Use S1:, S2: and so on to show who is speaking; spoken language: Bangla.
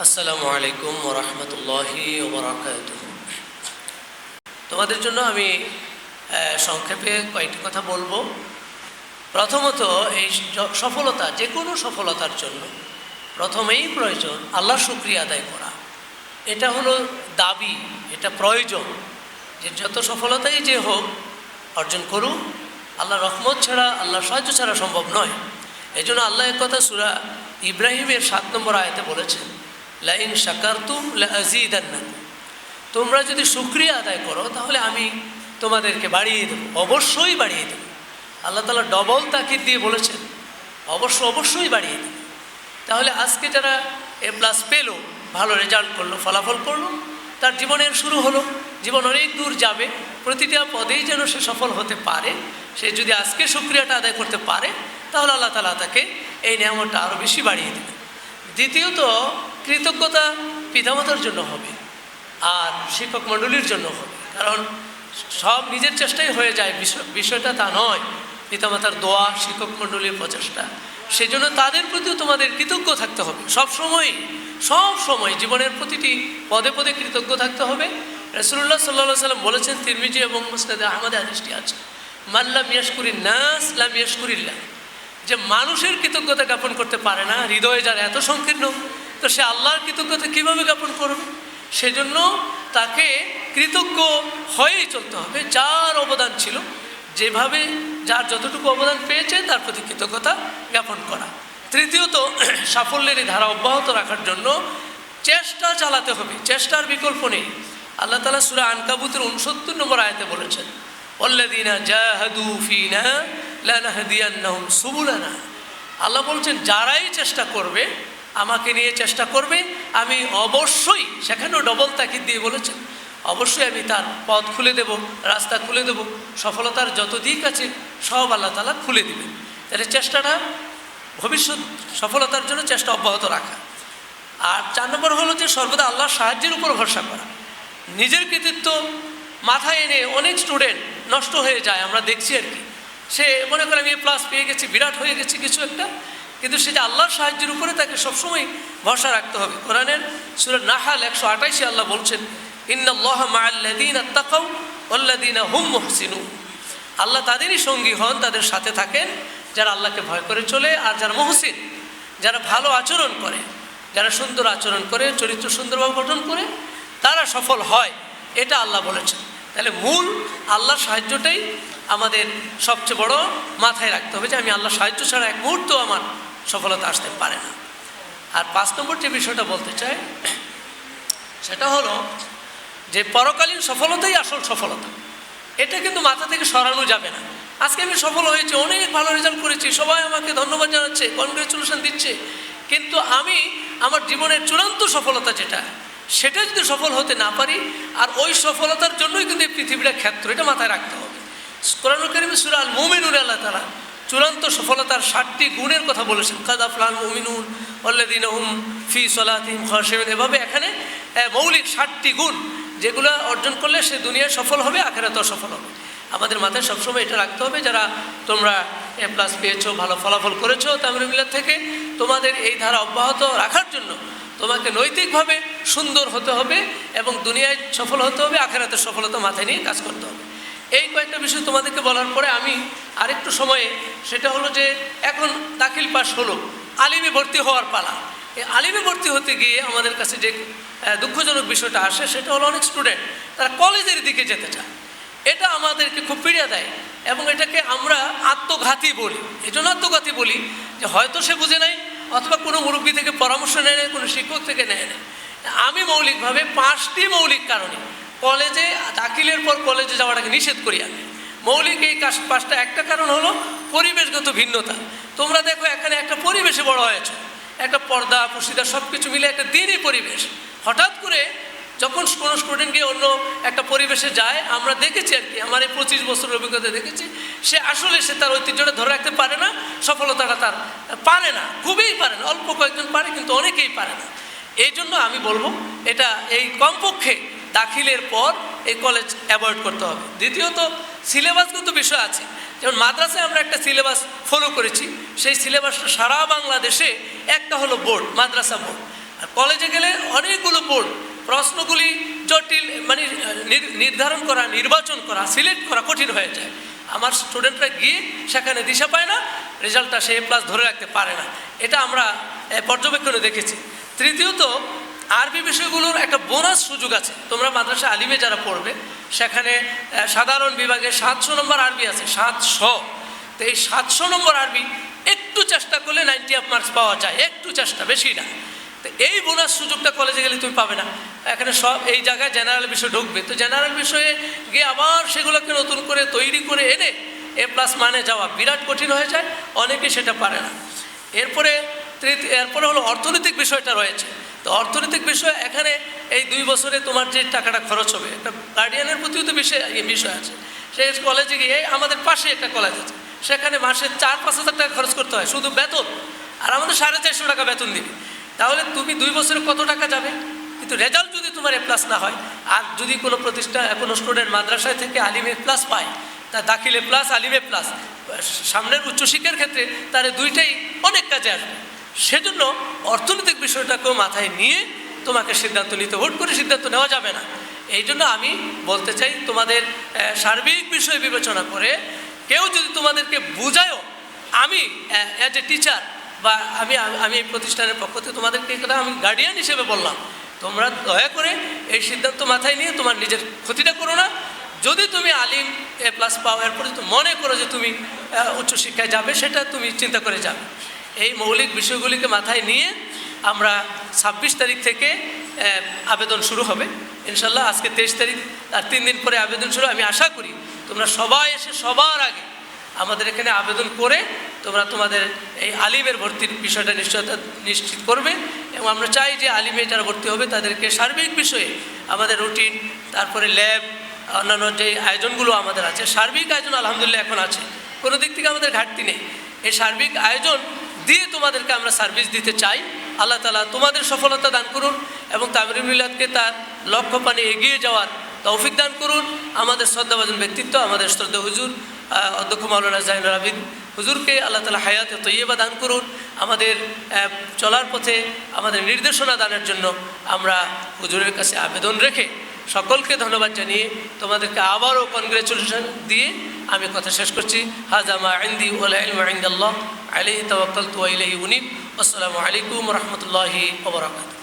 S1: আসসালামু আলাইকুম ওয়া রাহমাতুল্লাহি ওয়া বারাকাতুহু। তোমাদের জন্য আমি সংক্ষেপে কয়েকটি কথা বলবো। প্রথমত, এই সফলতা, যে কোনো সফলতার জন্য প্রথমেই প্রয়োজন আল্লাহর শুকরিয়া আদায় করা। এটা হলো দাবি, এটা প্রয়োজন যে যত সফলতাই যে হোক অর্জন করুক, আল্লাহর রহমত ছাড়া, আল্লাহর সাহায্য ছাড়া সম্ভব নয়। এই জন্য আল্লাহ এক কথা সূরা ইব্রাহিমের 7 নম্বর আয়াতে বলেছেন, লাইন শাকারতুম লাযীদান্নাকুম, তোমরা যদি শুকরিয়া আদায় করো তাহলে আমি তোমাদেরকে বাড়িয়ে দেবো, অবশ্যই বাড়িয়ে দেবো। আল্লাহ তাআলা ডবল তাকিদ দিয়ে বলেছেন অবশ্যই বাড়িয়ে দেবো। তাহলে আজকে যারা A+ পেলো, ভালো রেজাল্ট করলো, ফলাফল করলো, তার জীবনের শুরু হলো, জীবন অনেক দূর যাবে, প্রতিটা পদেই যেন সে সফল হতে পারে। সে যদি আজকে শুকরিয়াটা আদায় করতে পারে তাহলে আল্লাহ তাআলা তাকে এই নিয়ামতটা আরও বেশি বাড়িয়ে দেবে। দ্বিতীয়ত, কৃতজ্ঞতা পিতামাতার জন্য হবে আর শিক্ষক মণ্ডলীর জন্য হবে, কারণ সব নিজের চেষ্টাই হয়ে যায়, বিষয়টা তা নয়। পিতামাতার দোয়া, শিক্ষক মণ্ডলীর প্রচেষ্টা, সেই জন্য তাদের প্রতিও তোমাদের কৃতজ্ঞ থাকতে হবে। সব সময় জীবনের প্রতিটি পদে পদে কৃতজ্ঞ থাকতে হবে। রাসূলুল্লাহ সাল্লাল্লাহু আলাইহি ওয়াসাল্লাম বলেছেন, তিরমিজি এবং মুসনাদে আহমদে হাদিসটি আছে, মান লাম ইয়াশকুরিন নাস লাম ইয়াশকুরিল্লাহ, যে মানুষের কৃতজ্ঞতা জ্ঞাপন করতে পারে না, হৃদয়ে যার এত সংকীর্ণ, তো সে আল্লাহর কৃতজ্ঞতা কীভাবে জ্ঞাপন করবে? সেজন্য তাকে কৃতজ্ঞ হয়েই চলতে হবে। যার অবদান ছিল, যেভাবে যার যতটুকু অবদান পেয়েছে তার প্রতি কৃতজ্ঞতা জ্ঞাপন করা। তৃতীয়ত, সাফল্যের এই ধারা অব্যাহত রাখার জন্য চেষ্টা চালাতে হবে, চেষ্টার বিকল্প নেই। আল্লাহ তাআলা সূরা আনকাবুতের 69 নম্বর আয়াতে বলেছেন, ওয়াল্লাযীনা জাহাদু ফীনা লানাহদিয়ান্নাহুম সুবুলানা। আল্লাহ বলছেন, যারাই চেষ্টা করবে, আমাকে নিয়ে চেষ্টা করবে, আমি অবশ্যই, সেখানেও ডবল তাকিদ দিয়ে বলেছেন, অবশ্যই আমি তার পথ খুলে দেব, রাস্তা খুলে দেব, সফলতার যত দিক আছে সব আল্লাহ তাআলা খুলে দেবেন। তাহলে চেষ্টাটা, ভবিষ্যৎ সফলতার জন্য চেষ্টা অব্যাহত রাখা। আর 4 নম্বর হলো যে সর্বদা আল্লাহর সাহায্যের উপর ভরসা করা। নিজের কৃতিত্ব মাথায় এনে অনেক স্টুডেন্ট নষ্ট হয়ে যায়, আমরা দেখছি আর কি। সে মনে করে আমি A+ পেয়ে গেছি, বিরাট হয়ে গেছি কিছু একটা, কিন্তু সেটা আল্লাহর সাহায্যের উপরে তাকে সবসময় ভরসা রাখতে হবে। কোরআনের সূরা নাহাল 128 আল্লাহ বলছেন, ইন্নাল্লাহা মা'আল্লাযীনা তাকাউ ওয়াল্লাযীনা হুম মুহসিনুন। আল্লাহ তাদেরই সঙ্গী হন, তাদের সাথে থাকেন যারা আল্লাহকে ভয় করে চলে, আর যারা মুহসিন, যারা ভালো আচরণ করে, যারা সুন্দর আচরণ করে, চরিত্র সুন্দরভাবে গঠন করে, তারা সফল হয়, এটা আল্লাহ বলেছেন। তাহলে মূল আল্লাহর সাহায্যটাই আমাদের সবচেয়ে বড় মাথায় রাখতে হবে, যে আমি আল্লাহর সাহায্য ছাড়া এক মুহূর্ত আমার সফলতা আসতে পারে না। আর 5 নম্বর যে বিষয়টা বলতে চাই, সেটা হলো যে পরকালীন সফলতাই আসল সফলতা। এটা কিন্তু মাথা থেকে সরানো যাবে না। আজকে আমি সফল হয়েছি, অনেক ভালো রেজাল্ট করেছি, সবাই আমাকে ধন্যবাদ জানাচ্ছে, কনগ্রেচুলেশন দিচ্ছে, কিন্তু আমি আমার জীবনের চূড়ান্ত সফলতা যেটা, সেটা যদি সফল হতে না পারি, আর ওই সফলতার জন্যই কিন্তু এই পৃথিবীটা ক্ষেত্র, এটা মাথায় রাখতে হবে। কোরআনুল কারীমে সূরা আল মুমিনুন আল্লাহ তাআলা চূড়ান্ত সফলতার 7টি গুণের কথা বলেছেন, কাদ আফলাল মুমিনুন ওয়াল্লাযীনা হুম ফি সলাতিহিম খাশিউন। এভাবে এখানে মৌলিক 7টি গুণ, যেগুলো অর্জন করলে সে দুনিয়ায় সফল হবে, আখিরাতেও সফল হবে। আমাদের মাথায় সবসময় এটা রাখতে হবে, যারা তোমরা A+ পেয়েছো, ভালো ফলাফল করেছো তামিল মিল্লাত থেকে, তোমাদের এই ধারা অব্যাহত রাখার জন্য তোমাকে নৈতিকভাবে সুন্দর হতে হবে এবং দুনিয়ায় সফল হতে হবে, আখিরাতের সফলতা মাথায় নিয়ে কাজ করতে হবে। এই কয়েকটা বিষয় তোমাদেরকে বলার পরে আমি আরেকটু সময়ে, সেটা হলো যে এখন দাখিল পাস হলো, আলিমে ভর্তি হওয়ার পালা। এই আলিমে ভর্তি হতে গিয়ে আমাদের কাছে যে দুঃখজনক বিষয়টা আসে, সেটা হলো অনেক স্টুডেন্ট তারা কলেজের দিকে যেতে চায়। এটা আমাদেরকে খুব পীড়া দেয় এবং এটাকে আমরা আত্মঘাতী বলি। এই জন্য আত্মঘাতী বলি যে হয়তো সে বুঝে নাই, অথবা কোনো মুরব্বী থেকে পরামর্শ নেয় না, কোনো শিক্ষক থেকে নেয় না। আমি মৌলিকভাবে 5টি মৌলিক কারণে কলেজে দাখিলের পর কলেজে যাওয়াটাকে নিষেধ করি। আমি মৌলিক এই 5টা, একটা কারণ হলো পরিবেশগত ভিন্নতা। তোমরা দেখো এখানে একটা পরিবেশে বড় হয়েছে, একটা পর্দা পর্দা সব কিছু মিলে একটা দিনই পরিবেশ। হঠাৎ করে যখন কোনো স্টুডেন্ট গিয়ে অন্য একটা পরিবেশে যায়, আমরা দেখেছি আর কি, আমার এই 25 বছরের অভিজ্ঞতা দেখেছি, সে আসলে তার ঐতিহ্যটা ধরে রাখতে পারে না, সফলতাটা তার পারে না, খুবই পারে না। অল্প কয়েকজন পারে, কিন্তু অনেকেই পারে না। এই জন্য আমি বলবো এটা এই কমপক্ষে দাখিলের পর এই কলেজ অ্যাভয়েড করতে হবে। দ্বিতীয়ত, সিলেবাসগত বিষয় আছে, যেমন মাদ্রাসায় আমরা একটা সিলেবাস ফলো করেছি, সেই সিলেবাসটা সারা বাংলাদেশে একটা হলো বোর্ড, মাদ্রাসা বোর্ড। আর কলেজে গেলে অনেকগুলো বোর্ড, প্রশ্নগুলি জটিল, মানে নির্ধারণ করা, নির্বাচন করা, সিলেক্ট করা কঠিন হয়ে যায়। আমার স্টুডেন্টরা গিয়ে সেখানে দিশা পায় না, রেজাল্টটা সে A+ ধরে রাখতে পারে না। এটা আমরা পর্যবেক্ষণে দেখেছি। তৃতীয়ত, আরবি বিষয়গুলোর একটা বোনাস সুযোগ আছে। তোমরা মাদ্রাসা আলিমে যারা পড়বে, সেখানে সাধারণ বিভাগে 700 নম্বর আরবি আছে, 700। তো এই 700 নম্বর আরবি একটু চেষ্টা করলে 90 মার্কস পাওয়া যায়, একটু চেষ্টা, বেশি না। তো এই বোনাস সুযোগটা কলেজে গেলে তুমি পাবে না। এখানে সব এই জায়গায় জেনারেল বিষয় ঢুকবে, তো জেনারেল বিষয়ে গিয়ে আবার সেগুলোকে নতুন করে তৈরি করে এনে A+ মানে যাওয়া বিরাট কঠিন হয়ে যায়, অনেকে সেটা পারে না। এরপরে হলো অর্থনৈতিক বিষয়টা রয়েছে। তো অর্থনৈতিক বিষয়, এখানে এই 2 বছরে তোমার যে টাকাটা খরচ হবে, একটা গার্ডিয়ানের প্রতিও তো বিষয় আছে। সে কলেজে গিয়ে, আমাদের পাশে একটা কলেজ আছে, সেখানে মাসে 4-5 হাজার টাকা খরচ করতে হয় শুধু বেতন, আর আমাদের 450 টাকা বেতন দিবে। তাহলে তুমি 2 বছরে কত টাকা যাবে? কিন্তু রেজাল্ট যদি তোমার A+ না হয়, আর যদি কোনো প্রতিষ্ঠান, কোনো স্টুডেন্ট মাদ্রাসায় থেকে আলিম A+ পায়, তার দাখিল A+, আলিম A+, সামনের উচ্চশিক্ষার ক্ষেত্রে তার দুইটাই অনেক কাজে আসবে। সেজন্য অর্থনৈতিক বিষয়টাকেও মাথায় নিয়ে তোমাকে সিদ্ধান্ত নিতে, হুট করে সিদ্ধান্ত নেওয়া যাবে না। এই জন্য আমি বলতে চাই, তোমাদের সার্বিক বিষয় বিবেচনা করে কেউ যদি তোমাদেরকে বুঝায়ও, আমি অ্যাজ এ টিচার বা আমি এই প্রতিষ্ঠানের পক্ষ থেকে তোমাদেরকে কথা আমি গার্ডিয়ান হিসেবে বললাম, তোমরা দয়া করে এই সিদ্ধান্ত মাথায় নিয়ে তোমার নিজের ক্ষতিটা করো না। যদি তুমি আলিম A+ পাও, এরপরে যদি মনে করো যে তুমি উচ্চশিক্ষায় যাবে, সেটা তুমি চিন্তা করে যাবে। এই মৌলিক বিষয়গুলিকে মাথায় নিয়ে আমরা 26 তারিখ থেকে আবেদন শুরু হবে ইনশাল্লাহ। আজকে 23 তারিখ, আর 3 দিন পরে আবেদন শুরু। আমি আশা করি তোমরা সবাই এসে সবার আগে আমাদের এখানে আবেদন করে তোমরা তোমাদের এই আলিমের ভর্তির বিষয়টা নিশ্চিত করবে। এবং আমরা চাই যে আলিমে যারা ভর্তি হবে তাদেরকে সার্বিক বিষয়ে আমাদের রুটিন, তারপরে ল্যাব, অন্যান্য যে আয়োজনগুলো আমাদের আছে, সার্বিক আয়োজন আলহামদুলিল্লাহ এখন আছে, কোনো দিক থেকে আমাদের ঘাটতি নেই। এই সার্বিক আয়োজন দিয়ে তোমাদেরকে আমরা সার্ভিস দিতে চাই। আল্লাহ তাআলা তোমাদের সফলতা দান করুন এবং তামিরুল মিল্লাতকে তার লক্ষ্য পানে এগিয়ে যাওয়ার তৌফিক দান করুন। আমাদের শ্রদ্ধাভাজন ব্যক্তিত্ব, আমাদের শ্রদ্ধা হুজুর অধ্যক্ষ মাওলানা জাইনুল আবিদ হুজুরকে আল্লাহ তাআলা হায়াতে তৈয়বা দান করুন। আমাদের চলার পথে আমাদের নির্দেশনা দানের জন্য আমরা হুজুরের কাছে আবেদন রেখে সকলকে ধন্যবাদ জানিয়ে তোমাদেরকে আবারও কনগ্রেচুলেশন দিয়ে আমি কথা শেষ করছি। হাযা মা ইনদি ওয়াল ইলমু ইনদাল্লাহ আলাইহি তাওয়াক্কালতু ওয়া ইলাইহি উনীব। আসসালামু আলাইকুম ওয়া রাহমাতুল্লাহি ওয়া বারাকাতুহু।